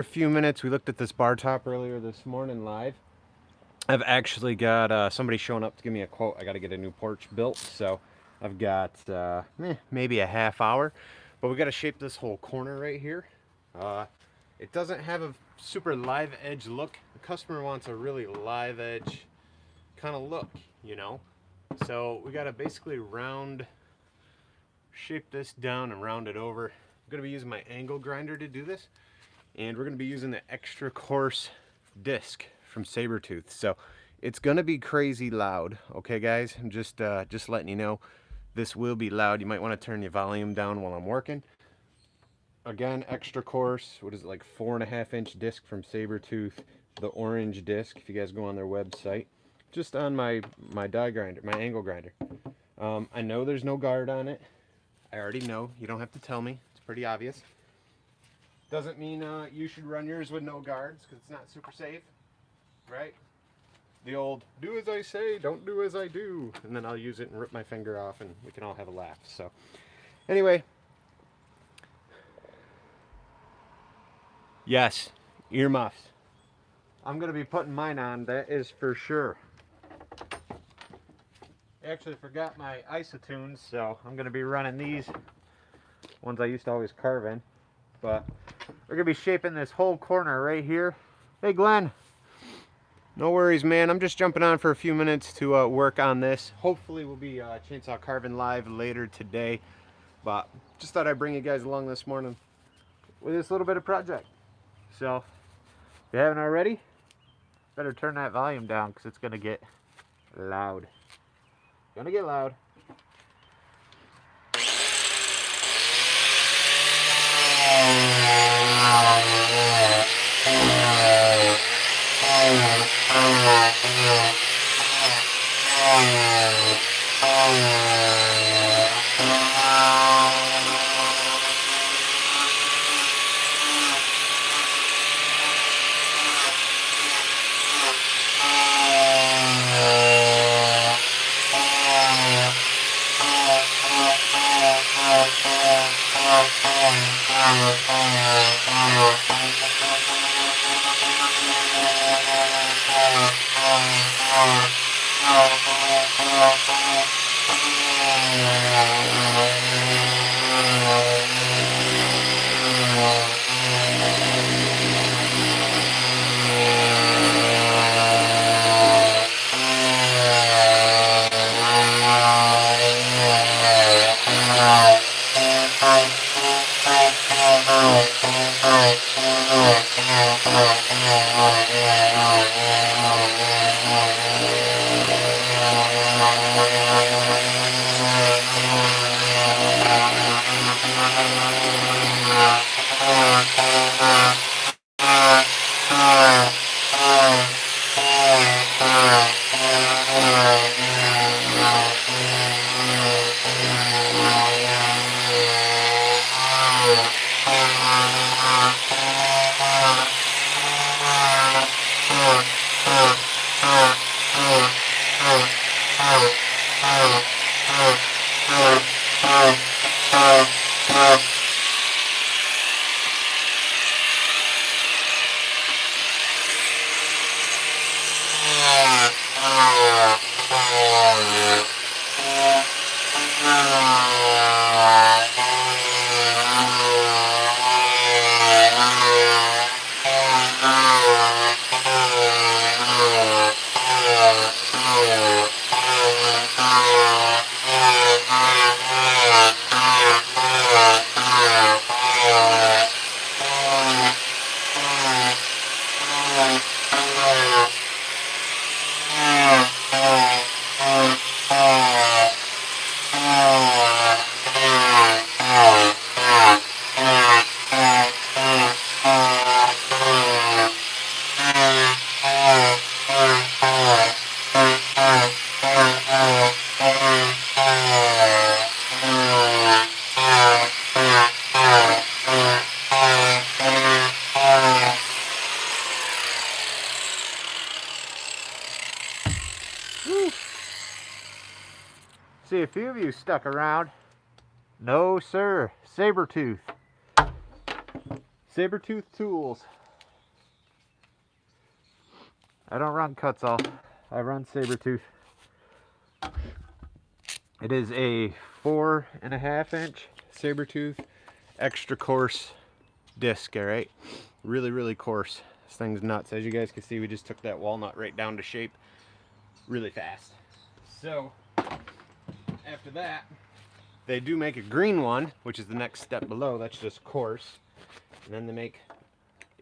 A few minutes. We looked at this bar top earlier this morning live. I've actually got somebody showing up to give me a quote. I got to get a new porch built, so I've got maybe a half hour, but we got to shape this whole corner right here. It doesn't have a super live edge look. The customer wants a really live edge kind of look, you know. So we got to basically shape this down and round it over. I'm gonna be using my angle grinder to do this, and we're going to be using the extra coarse disc from Saburrtooth. So it's going to be crazy loud. Okay, guys, I'm just letting you know this will be loud. You might want to turn your volume down while I'm working. Again, extra coarse. What is it, like 4.5-inch disc from Saburrtooth, the orange disc. If you guys go on their website, just on my die grinder, my angle grinder. I know there's no guard on it. I already know. You don't have to tell me. It's pretty obvious. Doesn't mean you should run yours with no guards, because it's not super safe, right? The old, do as I say, don't do as I do. And then I'll use it and rip my finger off, and we can all have a laugh. So, anyway. Yes, earmuffs. I'm going to be putting mine on, that is for sure. I actually forgot my isotunes, so I'm going to be running these ones I used to always carve in. But we're going to be shaping this whole corner right here. Hey, Glenn. No worries, man. I'm just jumping on for a few minutes to work on this. Hopefully we'll be chainsaw carving live later today. But just thought I'd bring you guys along this morning with this little bit of project. So, if you haven't already, better turn that volume down because it's going to get loud. Going to get loud. See, a few of you stuck around. No, sir. Saburrtooth. Saburrtooth tools. I don't run Kutzall. I run Saburrtooth. It is a 4.5 inch Saburrtooth extra coarse disc, all right? Really, really coarse. This thing's nuts. As you guys can see, we just took that walnut right down to shape really fast. So, after that, they do make a green one, which is the next step below. That's just coarse. And then they make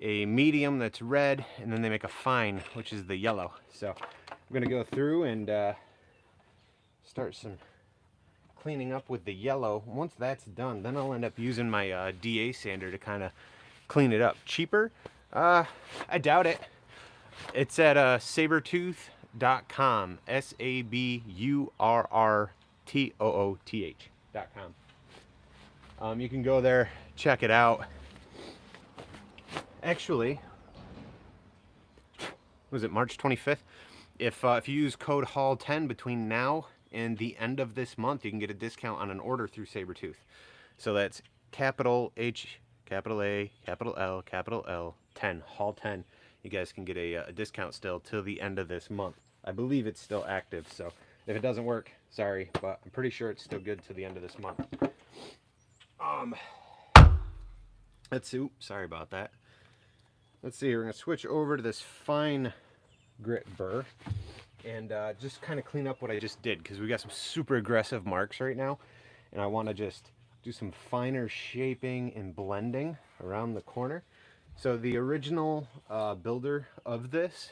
a medium that's red, and then they make a fine, which is the yellow. So, I'm gonna go through and start some cleaning up with the yellow. Once that's done, then I'll end up using my DA sander to kind of clean it up. Cheaper? I doubt it. It's at saburrtooth.com. saburrtooth.com. You can go there, check it out. Actually, was it March 25th? If you use code HALL10 between now and the end of this month, you can get a discount on an order through Saburrtooth. So that's capital H, capital A, capital L, capital L, 10, HALL10. You guys can get a discount still till the end of this month. I believe it's still active, so if it doesn't work, sorry, but I'm pretty sure it's still good till the end of this month. Let's see, oops, sorry about that. Let's see, we're gonna switch over to this fine grit burr and just kind of clean up what I just did, because we got some super aggressive marks right now, and I want to just do some finer shaping and blending around the corner. So the original builder of this,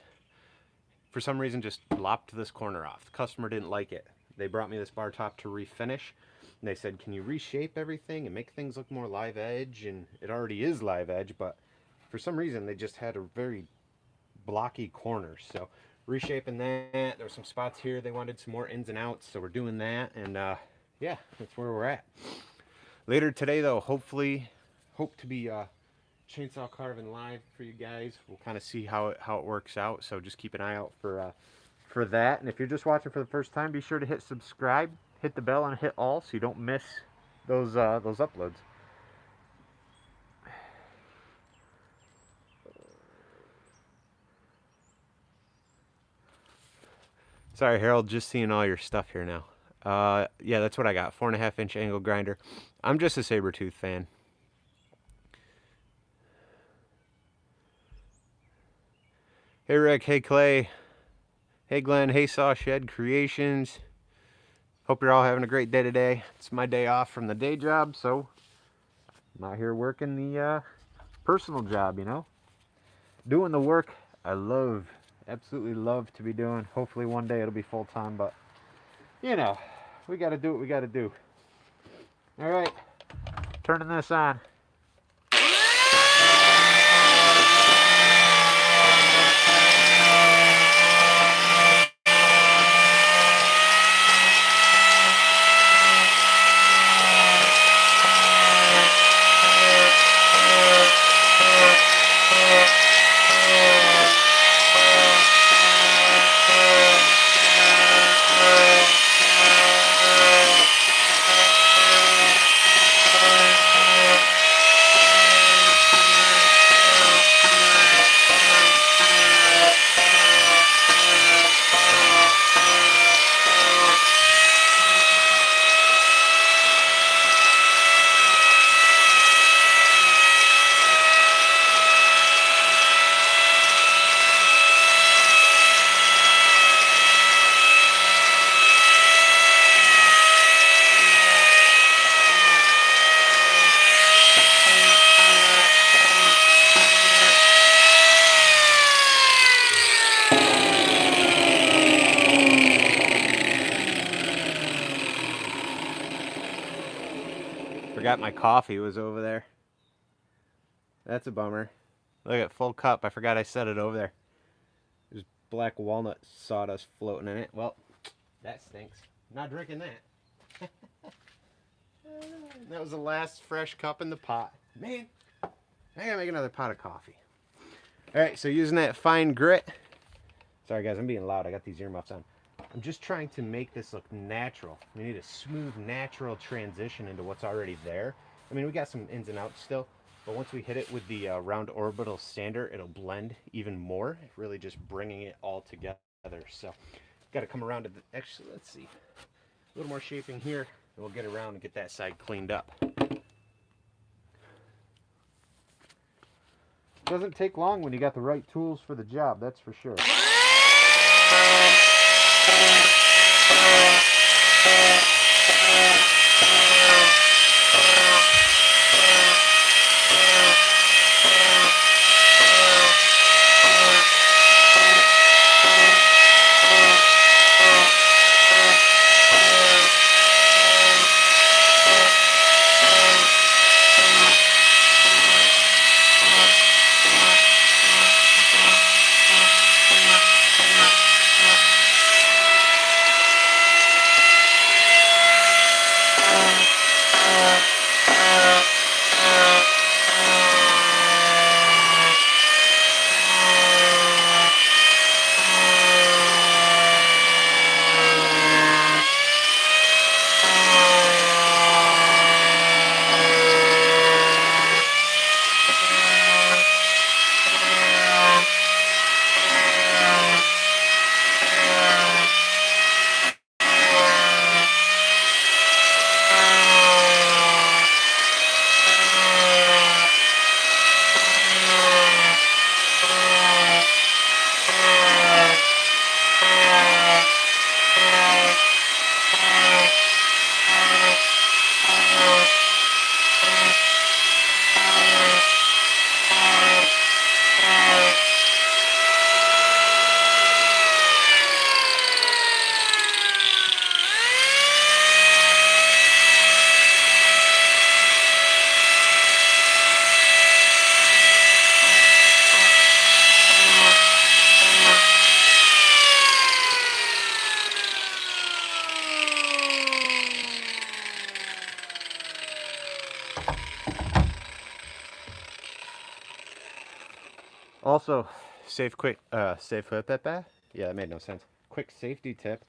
for some reason, just lopped this corner off. The customer didn't like it. They brought me this bar top to refinish, and they said, can you reshape everything and make things look more live edge? And it already is live edge, but for some reason they just had a very blocky corner. So reshaping that, there were some spots here they wanted some more ins and outs, so we're doing that, and yeah, that's where we're at. Later today though, hopefully, hope to be chainsaw carving live for you guys. We'll kind of see how it works out, so just keep an eye out for that. And if you're just watching for the first time, be sure to hit subscribe, hit the bell, and hit all so you don't miss those uploads. Sorry, Harold, just seeing all your stuff here now. Yeah, that's what I got, 4.5 inch angle grinder. I'm just a Saburrtooth fan. Hey Rick, hey Clay, hey Glenn, hey Sawshed Creations. Hope you're all having a great day today. It's my day off from the day job, so I'm out here working the personal job, you know. Doing the work I love, absolutely love to be doing. Hopefully one day it'll be full time, but you know, we gotta do what we gotta do. All right, turning this on. Forgot my coffee was over there. That's a bummer. Look at full cup. I forgot I set it over there. There's black walnut sawdust floating in it. Well, that stinks. Not drinking that. That was the last fresh cup in the pot. Man, I gotta make another pot of coffee. Alright, so using that fine grit. Sorry guys, I'm being loud. I got these earmuffs on. I'm just trying to make this look natural. We need a smooth, natural transition into what's already there. I mean, we got some ins and outs still, But once we hit it with the round orbital sander, it'll blend even more, really just bringing it all together. So got to come around to the, actually, let's see, a little more shaping here, and we'll get around and get that side cleaned up. Doesn't take long when you got the right tools for the job, that's for sure. Also, yeah, that made no sense. Quick safety tip,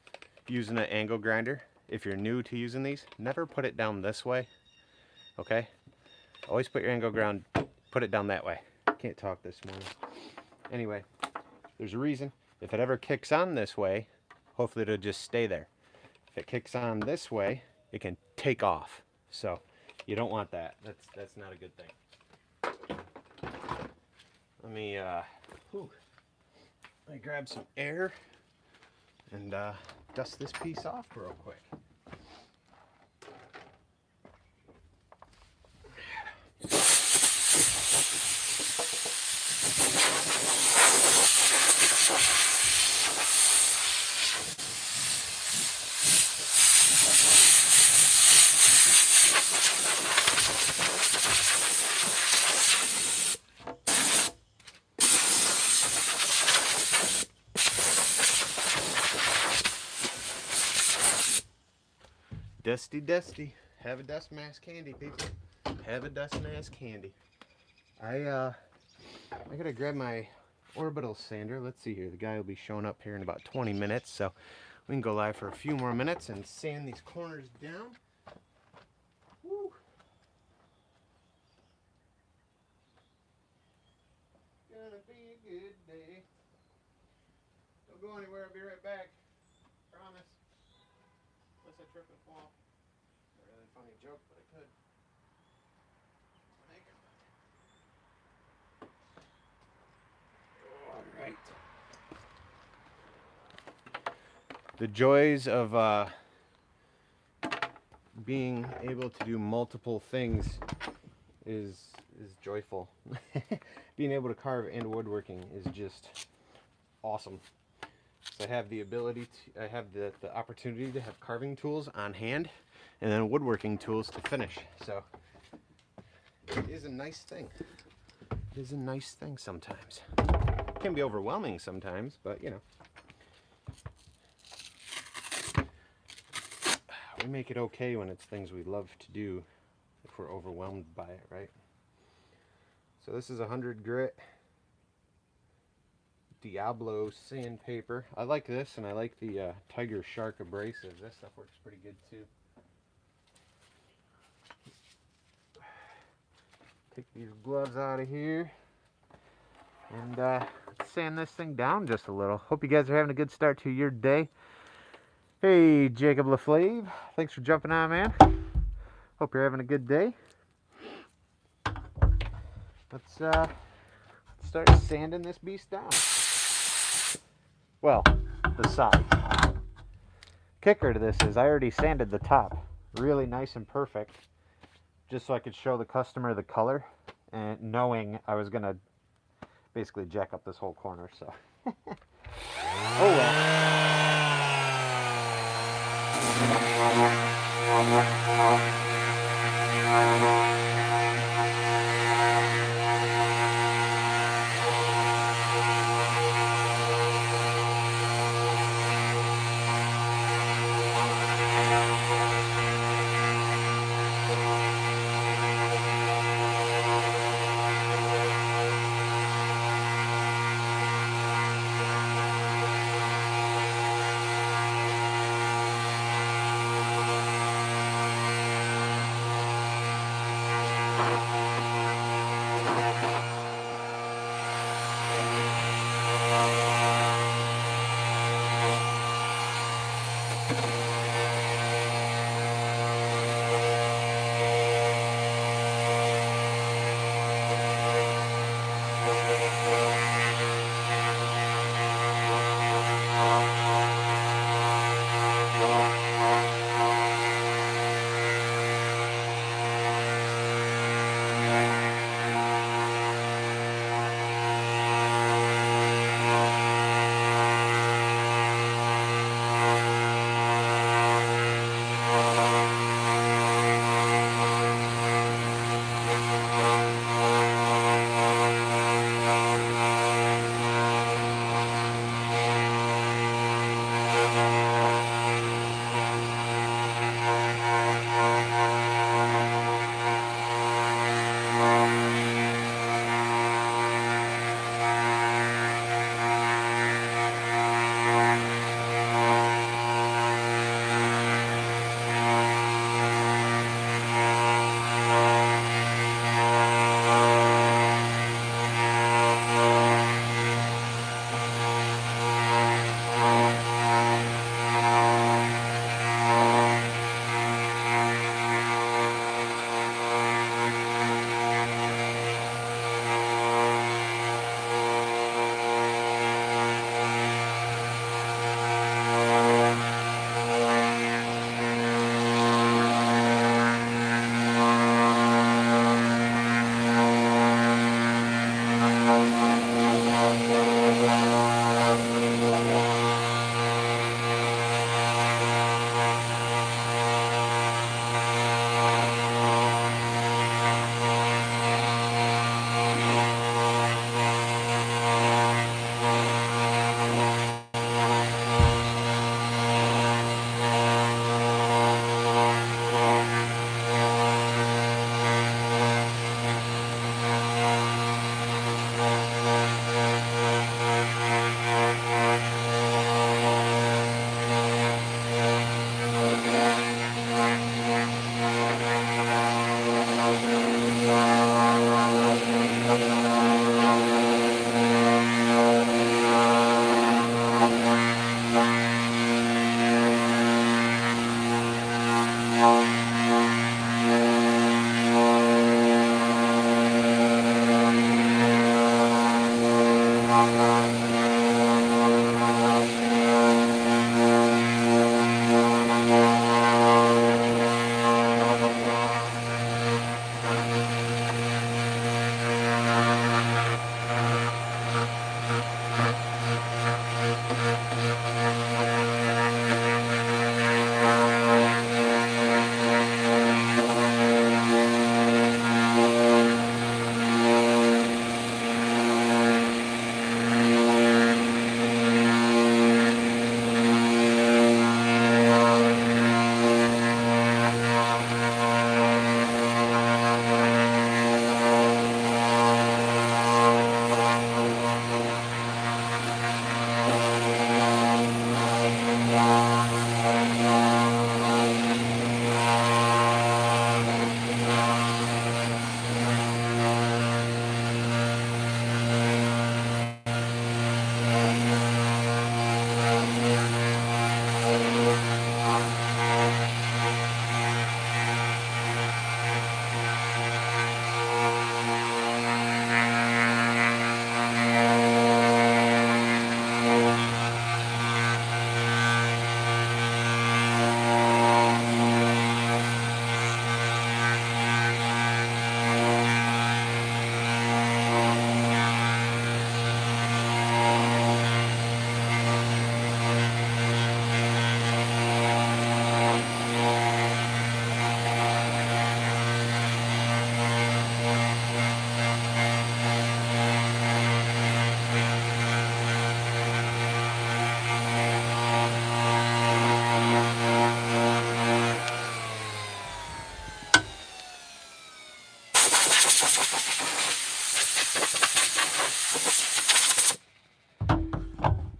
using an angle grinder. If you're new to using these, never put it down this way, okay? Always put your angle grind, put it down that way. Can't talk this morning. Anyway, there's a reason. If it ever kicks on this way, hopefully it'll just stay there. If it kicks on this way, it can take off. So you don't want that. That's not a good thing. Let me grab some air and dust this piece off real quick. Dusty. Have a dust mask handy, people. Have a dust mask handy. I gotta grab my orbital sander. Let's see here. The guy will be showing up here in about 20 minutes, so we can go live for a few more minutes and sand these corners down. Woo. Gonna be a good day. Don't go anywhere. I'll be right back. Promise. Unless I trip and fall. Not really a funny joke, but I could. Alright. The joys of being able to do multiple things is joyful. Being able to carve and woodworking is just awesome. So I have the ability to, I have the opportunity to have carving tools on hand and then woodworking tools to finish. So it is a nice thing. It is a nice thing sometimes. It can be overwhelming sometimes, but you know. We make it okay when it's things we love to do if we're overwhelmed by it, right? So this is 100 grit Diablo sandpaper. I like this, and I like the Tiger Shark abrasives. That stuff works pretty good too. Take these gloves out of here. And let's sand this thing down just a little. Hope you guys are having a good start to your day. Hey, Jacob LaFlave. Thanks for jumping on, man. Hope you're having a good day. Let's start sanding this beast down. Well, the sides. Kicker to this is I already sanded the top really nice and perfect, just so I could show the customer the color, and knowing I was gonna basically jack up this whole corner. So oh well.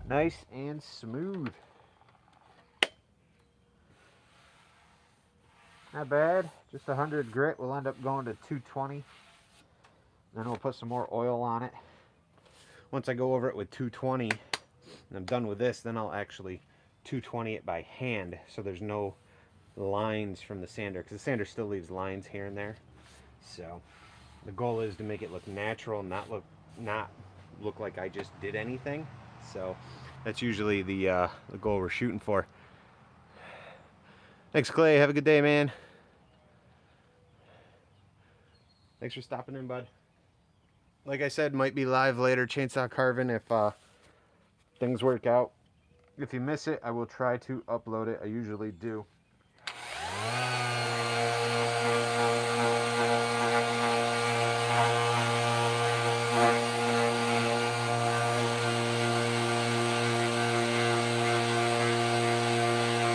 Nice and smooth. Not bad. Just 100 grit. We'll end up going to 220. Then we'll put some more oil on it. Once I go over it with 220 and I'm done with this, then I'll actually 220 it by hand so there's no lines from the sander, because the sander still leaves lines here and there. So the goal is to make it look natural, not look like I just did anything. So that's usually the goal we're shooting for. Thanks, Clay. Have a good day, man. Thanks for stopping in, bud. Like I said, might be live later, chainsaw carving, if things work out. If you miss it, I will try to upload it. I usually do.